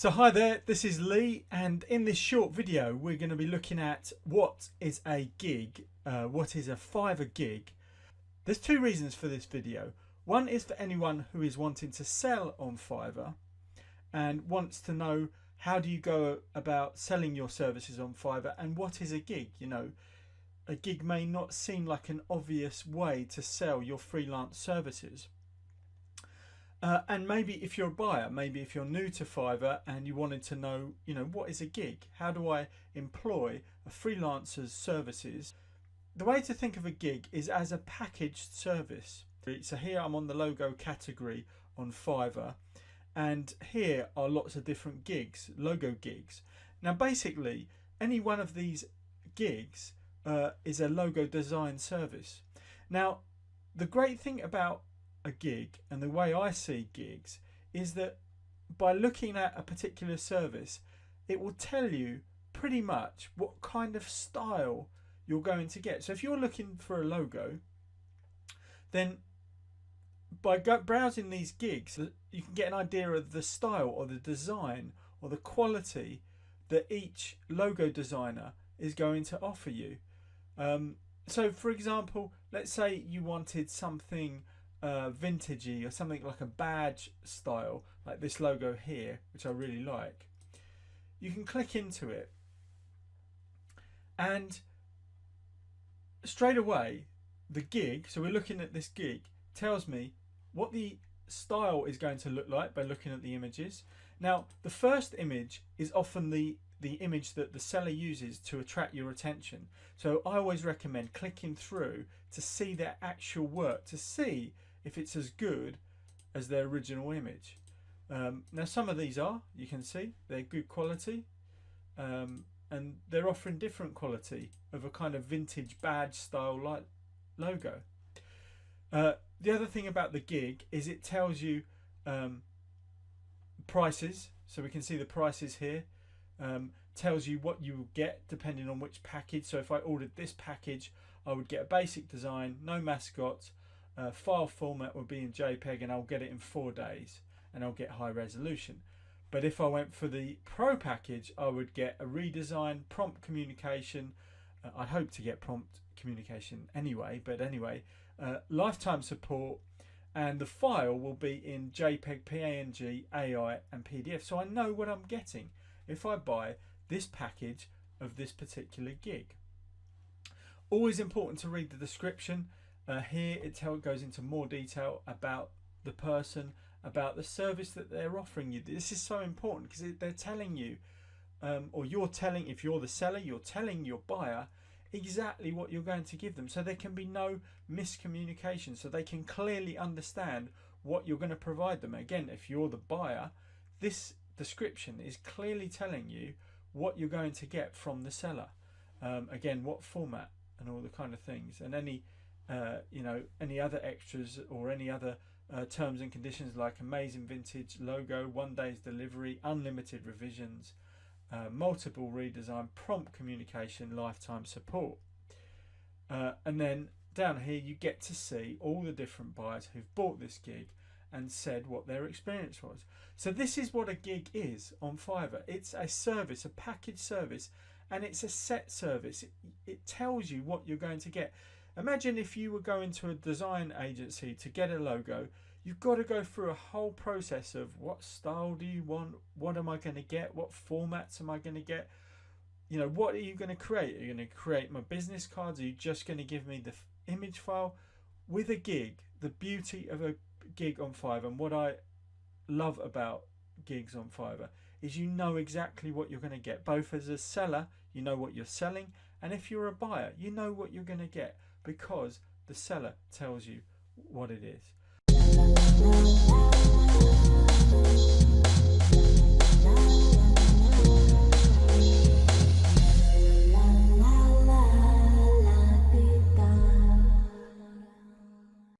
So hi there, this is Lee, and in this short video we're going to be looking at what is a gig, what is a Fiverr gig. There's two reasons for this video. One is for anyone who is wanting to sell on Fiverr and wants to know how do you go about selling your services on Fiverr and what is a gig. You know, a gig may not seem like an obvious way to sell your freelance services. And maybe if you're a buyer, maybe if you're new to Fiverr and you wanted to know, what is a gig? How do I employ a freelancer's services? The way to think of a gig is as a packaged service. So here I'm on the logo category on Fiverr, and here are lots of different gigs, logo gigs. Now basically, any one of these gigs is a logo design service. Now, the great thing about a gig and the way I see gigs is that by looking at a particular service, it will tell you pretty much what kind of style you're going to get. So if you're looking for a logo, then by browsing these gigs, you can get an idea of the style or the design or the quality that each logo designer is going to offer you. So for example, let's say you wanted something vintagey or something like a badge style, like this logo here, which I really like. You can click into it and straight away the gig, so we're looking at this gig, tells me what the style is going to look like by looking at the images. Now the first image is often the image that the seller uses to attract your attention, so I always recommend clicking through to see their actual work, to see if it's as good as their original image. Now some of these are, you can see, they're good quality, and they're offering different quality of a kind of vintage badge style like logo. The other thing about the gig is it tells you prices, so we can see the prices here. Tells you what you will get depending on which package. So if I ordered this package, I would get a basic design, no mascots, file format would be in JPEG, and I'll get it in 4 days and I'll get high resolution. But if I went for the pro package, I would get a redesign, prompt communication. I'd hope to get prompt communication anyway, but anyway, lifetime support, and the file will be in JPEG, PNG, AI and PDF. So I know what I'm getting if I buy this package of this particular gig. Always important to read the description. Here it goes into more detail about the person, about the service that they're offering you. This is so important because they're telling you, or you're telling, if you're the seller, you're telling your buyer exactly what you're going to give them, so there can be no miscommunication, so they can clearly understand what you're going to provide them. Again, if you're the buyer, this description is clearly telling you what you're going to get from the seller. Again, what format and all the kind of things, and any any other extras or any other terms and conditions like amazing vintage logo, 1 day's delivery, unlimited revisions, multiple redesign, prompt communication, lifetime support. And then down here you get to see all the different buyers who've bought this gig and said what their experience was. So this is what a gig is on Fiverr. It's a service, a package service, and it's a set service. It tells you what you're going to get. Imagine if you were going to a design agency to get a logo. You've got to go through a whole process of what style do you want, what am I going to get, what formats am I going to get, what are you going to create? Are you going to create my business cards? Are you just going to give me the image file? With a gig, the beauty of a gig on Fiverr, and what I love about gigs on Fiverr, is you know exactly what you're going to get. Both as a seller, you know what you're selling, and if you're a buyer, you know what you're going to get because the seller tells you what it is.